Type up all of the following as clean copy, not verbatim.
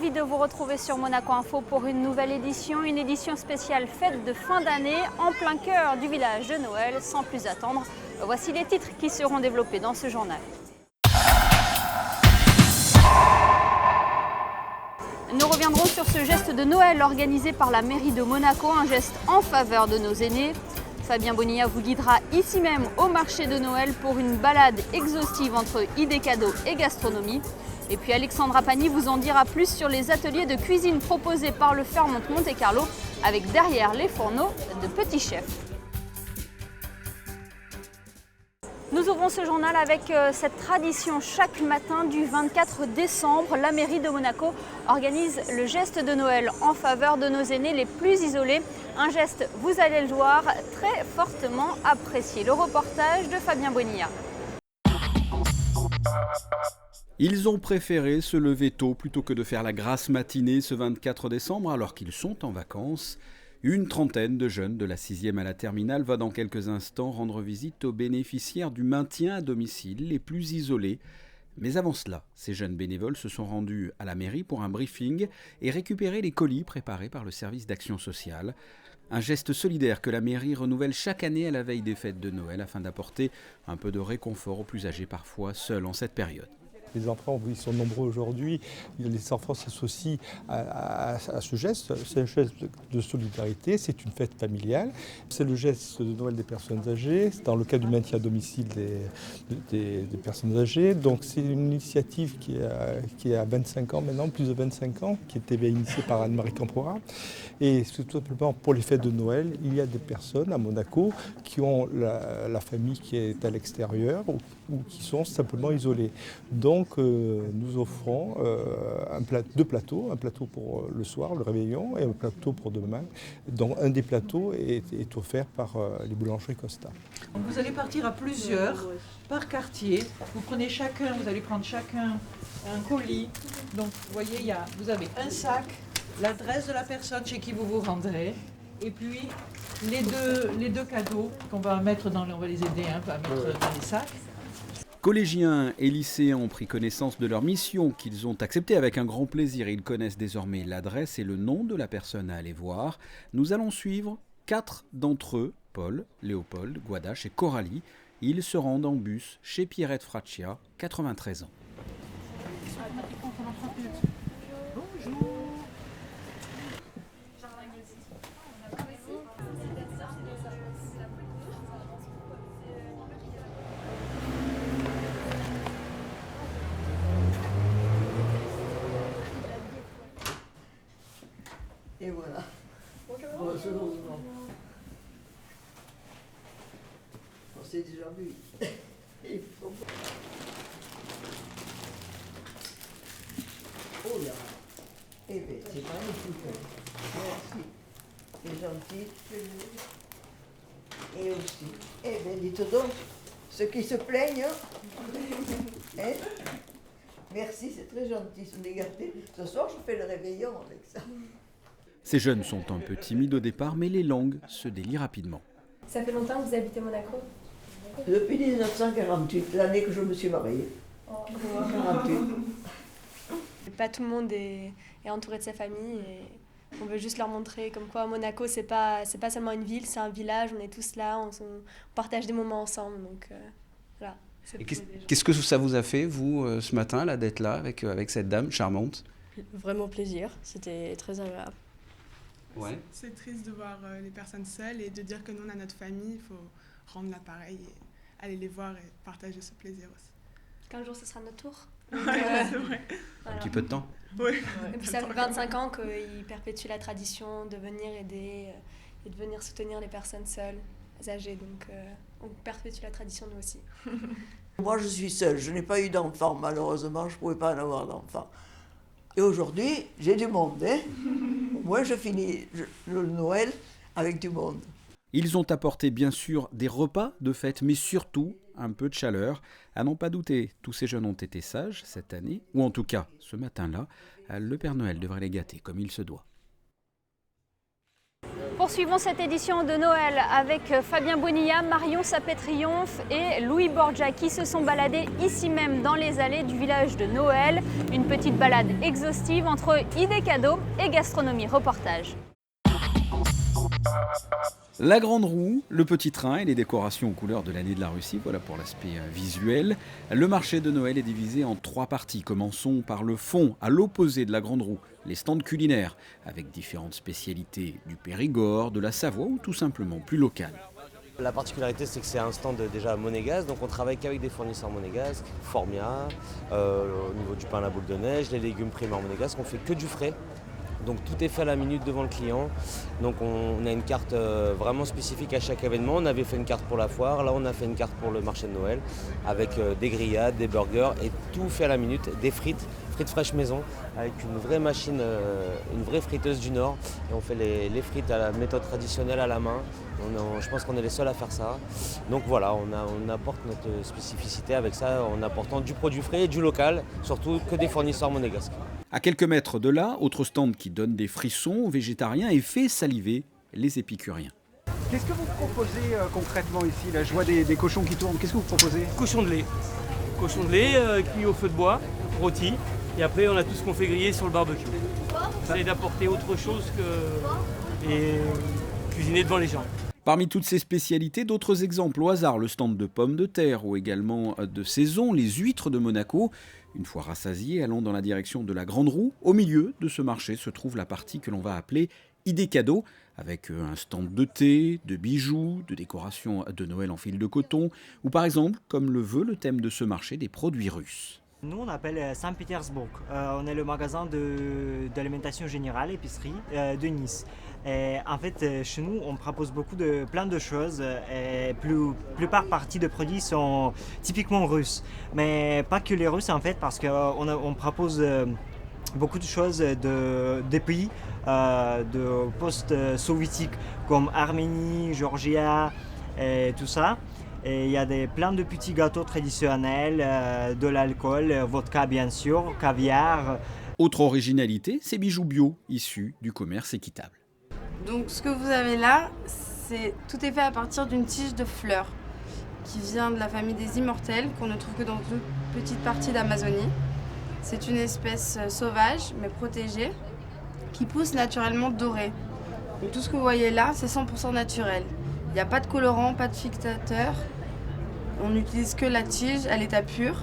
Ravi de vous retrouver sur Monaco Info pour une nouvelle édition, une édition spéciale fête de fin d'année en plein cœur du village de Noël. Sans plus attendre, voici les titres qui seront développés dans ce journal. Nous reviendrons sur ce geste de Noël organisé par la mairie de Monaco, un geste en faveur de nos aînés. Fabien Bonilla vous guidera ici même au marché de Noël pour une balade exhaustive entre idées cadeaux et gastronomie. Et puis Alexandra Pani vous en dira plus sur les ateliers de cuisine proposés par le Fairmont Monte Carlo avec derrière les fourneaux de petits chefs. Nous ouvrons ce journal avec cette tradition. Chaque matin du 24 décembre, la mairie de Monaco organise le geste de Noël en faveur de nos aînés les plus isolés. Un geste, vous allez le voir, très fortement apprécié. Le reportage de Fabien Bonilla. Ils ont préféré se lever tôt plutôt que de faire la grasse matinée ce 24 décembre alors qu'ils sont en vacances. Une trentaine de jeunes de la 6e à la terminale va dans quelques instants rendre visite aux bénéficiaires du maintien à domicile les plus isolés. Mais avant cela, ces jeunes bénévoles se sont rendus à la mairie pour un briefing et récupérer les colis préparés par le service d'action sociale. Un geste solidaire que la mairie renouvelle chaque année à la veille des fêtes de Noël afin d'apporter un peu de réconfort aux plus âgés, parfois seuls en cette période. Les enfants, ils sont nombreux aujourd'hui, les enfants s'associent à ce geste. C'est un geste de solidarité, c'est une fête familiale. C'est le geste de Noël des personnes âgées, c'est dans le cadre du maintien à domicile des personnes âgées. Donc c'est une initiative qui a 25 ans maintenant, plus de 25 ans, qui était initiée par Anne-Marie Campora. Et c'est tout simplement pour les fêtes de Noël, il y a des personnes à Monaco qui ont la famille qui est à l'extérieur ou qui sont simplement isolées. Donc nous offrons deux plateaux, un plateau pour le soir, le réveillon, et un plateau pour demain. Donc un des plateaux est offert par les boulangeries Costa. Vous allez partir à plusieurs, par quartier. Vous allez prendre chacun un colis. Donc vous voyez, vous avez un sac, l'adresse de la personne chez qui vous vous rendrez, et puis les deux cadeaux qu'on va mettre on va les aider à mettre dans les sacs. Collégiens et lycéens ont pris connaissance de leur mission qu'ils ont acceptée avec un grand plaisir. Ils connaissent désormais l'adresse et le nom de la personne à aller voir. Nous allons suivre 4 d'entre eux, Paul, Léopold, Guadache et Coralie. Ils se rendent en bus chez Pierrette Fraccia, 93 ans. Et voilà. Bonjour. On s'est déjà vu. Oh là. Eh bien, c'est magnifique. Merci. C'est gentil. Et aussi. Eh bien, dites donc, ceux qui se plaignent. Hein? Merci, c'est très gentil. Ce soir, je fais le réveillon avec ça. Ces jeunes sont un peu timides au départ, mais les langues se délient rapidement. Ça fait longtemps que vous habitez Monaco? Depuis 1948, l'année que je me suis mariée. Oh. 48. Pas tout le monde est entouré de sa famille et on veut juste leur montrer comme quoi Monaco c'est pas seulement une ville, c'est un village, on est tous là, on partage des moments ensemble. Donc voilà. Et qu'est-ce que ça vous a fait, vous, ce matin, là, d'être là avec cette dame charmante? Vraiment plaisir, c'était très agréable. Ouais. C'est triste de voir les personnes seules et de dire que nous, on a notre famille, il faut rendre l'appareil et aller les voir et partager ce plaisir aussi. Qu'un jour, ce sera notre tour. Ouais, c'est vrai. Un petit peu de temps. Oui. Et puis ça fait 25 ans qu'ils perpétuent la tradition de venir aider et de venir soutenir les personnes seules, âgées. Donc on perpétue la tradition nous aussi. Moi, je suis seule. Je n'ai pas eu d'enfant, malheureusement. Je ne pouvais pas en avoir d'enfant. Et aujourd'hui, j'ai du monde. Hein. Moi, je finis le Noël avec du monde. Ils ont apporté bien sûr des repas de fête, mais surtout un peu de chaleur. À n'en pas douter, tous ces jeunes ont été sages cette année, ou en tout cas ce matin-là. Le Père Noël devrait les gâter comme il se doit. Poursuivons cette édition de Noël avec Fabien Bonilla, Marion Sapé-Triomphe et Louis Borgia qui se sont baladés ici même dans les allées du village de Noël. Une petite balade exhaustive entre idées cadeaux et gastronomie. Reportage. La grande roue, le petit train et les décorations aux couleurs de l'année de la Russie, voilà pour l'aspect visuel. Le marché de Noël est divisé en 3 parties. Commençons par le fond, à l'opposé de la grande roue, les stands culinaires, avec différentes spécialités du Périgord, de la Savoie ou tout simplement plus locales. La particularité, c'est que c'est un stand déjà monégasque, donc on travaille qu'avec des fournisseurs monégasques, Formia, au niveau du pain à la boule de neige, les légumes primaires monégasques, on fait que du frais. Donc tout est fait à la minute devant le client. Donc on a une carte vraiment spécifique à chaque événement. On avait fait une carte pour la foire, là on a fait une carte pour le marché de Noël avec des grillades, des burgers et tout fait à la minute, des frites fraîches maison avec une vraie machine, une vraie friteuse du Nord. Et on fait les frites à la méthode traditionnelle à la main. Je pense qu'on est les seuls à faire ça. Donc voilà, on apporte notre spécificité avec ça en apportant du produit frais et du local, surtout que des fournisseurs monégasques. À quelques mètres de là, autre stand qui donne des frissons aux végétariens et fait saliver les épicuriens. Qu'est-ce que vous proposez concrètement ici? Là, je vois des cochons qui tournent. Qu'est-ce que vous proposez? Cochon de lait. Cochon de lait cuit au feu de bois, rôti. Et après, on a tout ce qu'on fait griller sur le barbecue. On essaie d'apporter autre chose que et cuisiner devant les gens. Parmi toutes ces spécialités, d'autres exemples au hasard, le stand de pommes de terre ou également de saison, les huîtres de Monaco. Une fois rassasiés, allons dans la direction de la Grande Roue. Au milieu de ce marché se trouve la partie que l'on va appeler idées cadeaux, avec un stand de thé, de bijoux, de décorations de Noël en fil de coton, ou par exemple, comme le veut le thème de ce marché, des produits russes. Nous, on appelle Saint-Pétersbourg. On est le magasin d'alimentation générale, épicerie de Nice. Et en fait, chez nous, on propose plein de choses. Et plupart partie de produits sont typiquement russes. Mais pas que les Russes, en fait, parce qu'on propose beaucoup de choses des pays de post-soviétiques comme Arménie, Géorgie et tout ça. Et il y a plein de petits gâteaux traditionnels, de l'alcool, vodka bien sûr, caviar. Autre originalité, ces bijoux bio issus du commerce équitable. Donc ce que vous avez là, tout est fait à partir d'une tige de fleurs qui vient de la famille des immortelles, qu'on ne trouve que dans une petite partie d'Amazonie. C'est une espèce sauvage mais protégée qui pousse naturellement dorée. Donc tout ce que vous voyez là, c'est 100% naturel. Il n'y a pas de colorant, pas de fixateur. On n'utilise que la tige, elle est à pur.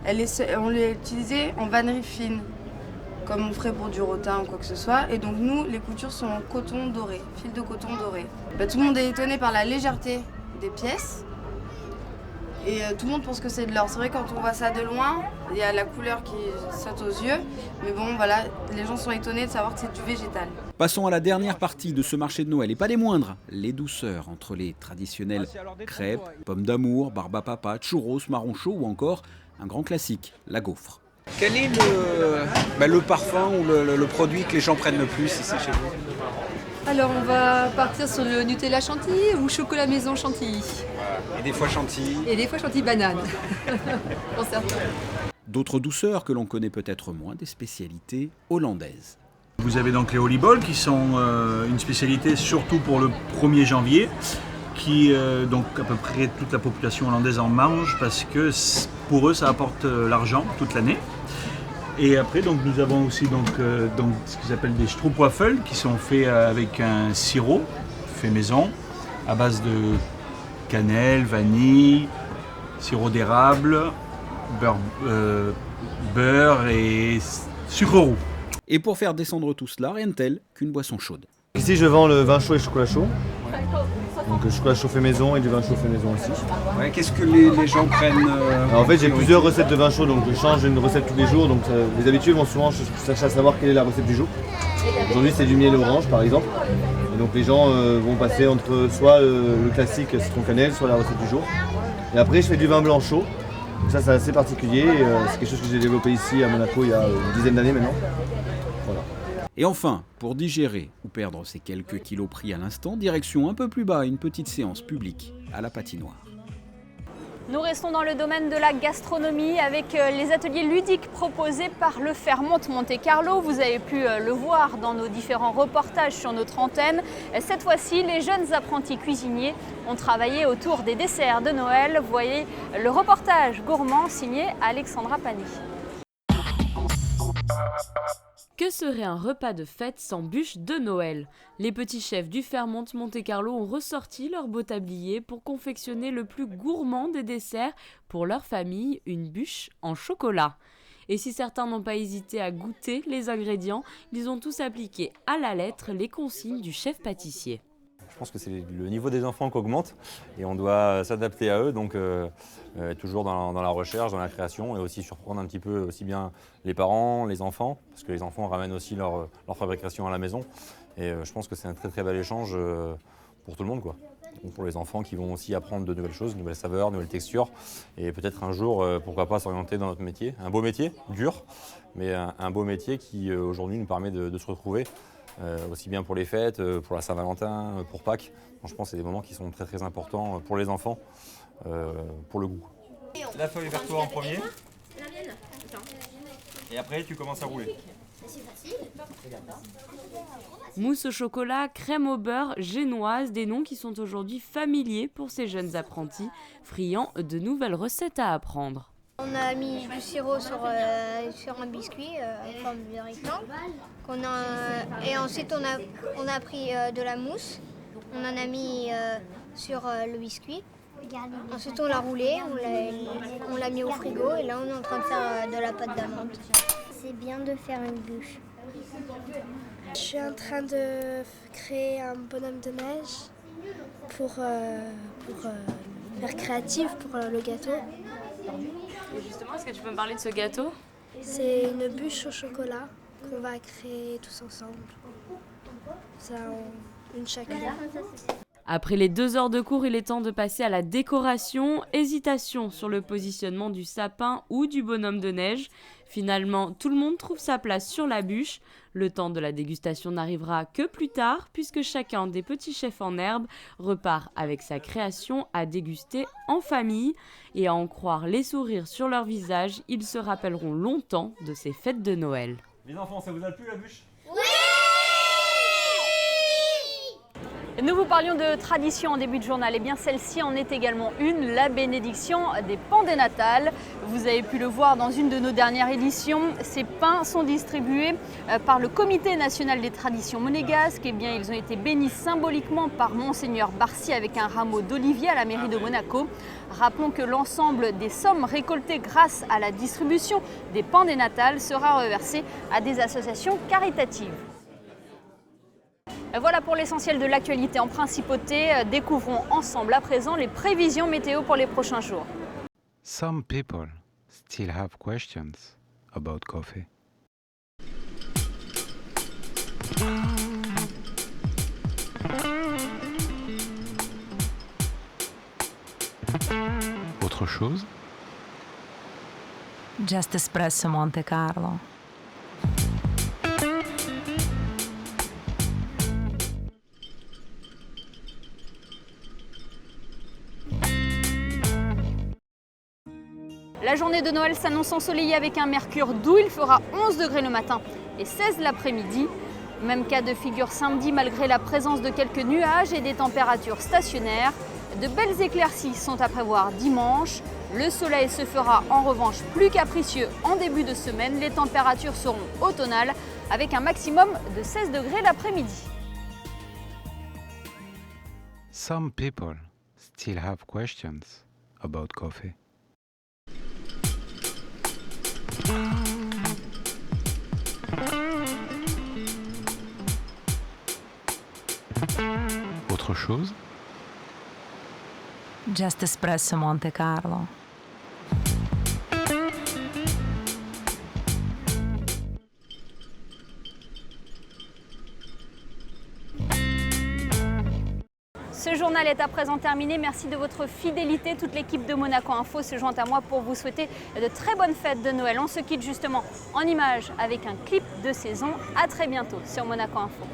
On l'a utilisée en vannerie fine, comme on ferait pour du rotin ou quoi que ce soit. Et donc nous, les coutures sont en coton doré, fil de coton doré. Tout le monde est étonné par la légèreté des pièces. Et tout le monde pense que c'est de l'or. C'est vrai, quand on voit ça de loin, il y a la couleur qui saute aux yeux. Mais bon, voilà, les gens sont étonnés de savoir que c'est du végétal. Passons à la dernière partie de ce marché de Noël, et pas des moindres, les douceurs entre les traditionnelles crêpes, pommes d'amour, barbe à papa, churros, marron chaud ou encore un grand classique, la gaufre. Quel est le parfum ou le produit que les gens prennent le plus ici chez vous? Alors on va partir sur le Nutella chantilly ou chocolat maison chantilly. Et des fois chantilly. Et des fois chantilly banane. Pour certains. D'autres douceurs que l'on connaît peut-être moins, des spécialités hollandaises. Vous avez donc les oliebols qui sont une spécialité surtout pour le 1er janvier, qui donc à peu près toute la population hollandaise en mange parce que pour eux ça apporte l'argent toute l'année. Et après donc nous avons aussi donc ce qu'ils appellent des stroopwafels qui sont faits avec un sirop fait maison à base de cannelle, vanille, sirop d'érable, beurre et sucre roux. Et pour faire descendre tout cela, rien de tel qu'une boisson chaude. Ici je vends le vin chaud et le chocolat chaud. Donc le chocolat chaud fait maison et du vin chaud fait maison aussi. Ouais, qu'est-ce que les gens prennent En fait j'ai plusieurs recettes de vin chaud, donc je change une recette tous les jours. Donc les habitués vont souvent chercher à savoir quelle est la recette du jour. Aujourd'hui c'est du miel orange par exemple. Et donc les gens vont passer entre soit le classique citron cannelle, soit la recette du jour. Et après je fais du vin blanc chaud. Donc ça c'est assez particulier. C'est quelque chose que j'ai développé ici à Monaco il y a une dizaine d'années maintenant. Voilà. Et enfin, pour digérer ou perdre ces quelques kilos pris à l'instant, direction un peu plus bas, une petite séance publique à la patinoire. Nous restons dans le domaine de la gastronomie avec les ateliers ludiques proposés par le Fairmont Monte-Carlo. Vous avez pu le voir dans nos différents reportages sur notre antenne. Cette fois-ci, les jeunes apprentis cuisiniers ont travaillé autour des desserts de Noël. Vous voyez le reportage gourmand signé Alexandra Pani. Que serait un repas de fête sans bûche de Noël? Les petits chefs du Fairmont Monte-Carlo ont ressorti leur beau tablier pour confectionner le plus gourmand des desserts pour leur famille, une bûche en chocolat. Et si certains n'ont pas hésité à goûter les ingrédients, ils ont tous appliqué à la lettre les consignes du chef pâtissier. Je pense que c'est le niveau des enfants qui augmente et on doit s'adapter à eux, donc toujours dans la recherche, dans la création et aussi surprendre un petit peu aussi bien les parents, les enfants, parce que les enfants ramènent aussi leur fabrication à la maison. Et je pense que c'est un très très bel échange pour tout le monde, quoi. Donc pour les enfants qui vont aussi apprendre de nouvelles choses, de nouvelles saveurs, de nouvelles textures et peut-être un jour, pourquoi pas s'orienter dans notre métier. Un beau métier, dur, mais un beau métier qui aujourd'hui nous permet de se retrouver. Aussi bien pour les fêtes, pour la Saint-Valentin, pour Pâques. Je pense que c'est des moments qui sont très très importants pour les enfants, pour le goût. La feuille vers toi en premier. Et après tu commences à rouler. Mousse au chocolat, crème au beurre, génoise, des noms qui sont aujourd'hui familiers pour ces jeunes apprentis, friands de nouvelles recettes à apprendre. On a mis du sirop sur un biscuit en forme de rectangle. Et ensuite on a pris de la mousse, on en a mis sur le biscuit. Ensuite on l'a roulé, on l'a mis au frigo et là on est en train de faire de la pâte d'amande. C'est bien de faire une bûche. Je suis en train de créer un bonhomme de neige pour faire créatif pour le gâteau. Et justement, est-ce que tu peux me parler de ce gâteau? C'est une bûche au chocolat qu'on va créer tous ensemble. Ça en une chacune. Après les 2 heures de cours, il est temps de passer à la décoration. Hésitation sur le positionnement du sapin ou du bonhomme de neige. Finalement, tout le monde trouve sa place sur la bûche. Le temps de la dégustation n'arrivera que plus tard, puisque chacun des petits chefs en herbe repart avec sa création à déguster en famille. Et à en croire les sourires sur leur visage, ils se rappelleront longtemps de ces fêtes de Noël. Les enfants, ça vous a plu la bûche? Nous vous parlions de tradition en début de journal, et bien celle-ci en est également une, la bénédiction des pains des natales. Vous avez pu le voir dans une de nos dernières éditions, ces pains sont distribués par le Comité national des traditions monégasques. Et bien ils ont été bénis symboliquement par Monseigneur Barcy avec un rameau d'olivier à la mairie de Monaco. Rappelons que l'ensemble des sommes récoltées grâce à la distribution des pains des natales sera reversé à des associations caritatives. Voilà pour l'essentiel de l'actualité en principauté. Découvrons ensemble à présent les prévisions météo pour les prochains jours. Some people still have questions about coffee. Autre chose? Just Espresso Monte Carlo. La journée de Noël s'annonce ensoleillée avec un mercure doux. Il fera 11 degrés le matin et 16 l'après-midi. Même cas de figure samedi malgré la présence de quelques nuages et des températures stationnaires. De belles éclaircies sont à prévoir dimanche. Le soleil se fera en revanche plus capricieux en début de semaine. Les températures seront automnales avec un maximum de 16 degrés l'après-midi. Some people still have questions about coffee. Autre chose? Just Espresso Monte Carlo. Ce journal est à présent terminé. Merci de votre fidélité. Toute l'équipe de Monaco Info se joint à moi pour vous souhaiter de très bonnes fêtes de Noël. On se quitte justement en images avec un clip de saison. À très bientôt sur Monaco Info.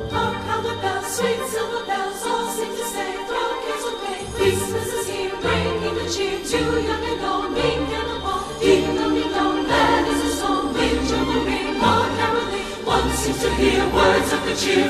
Encore de sweet silver bells all seem to say, throw cares away. Christmas is here, bringing the cheer to young and old, meek and the bold. Ding dong, that is a song. Wind, jamboree, or caroling, one seems to hear words of the cheer.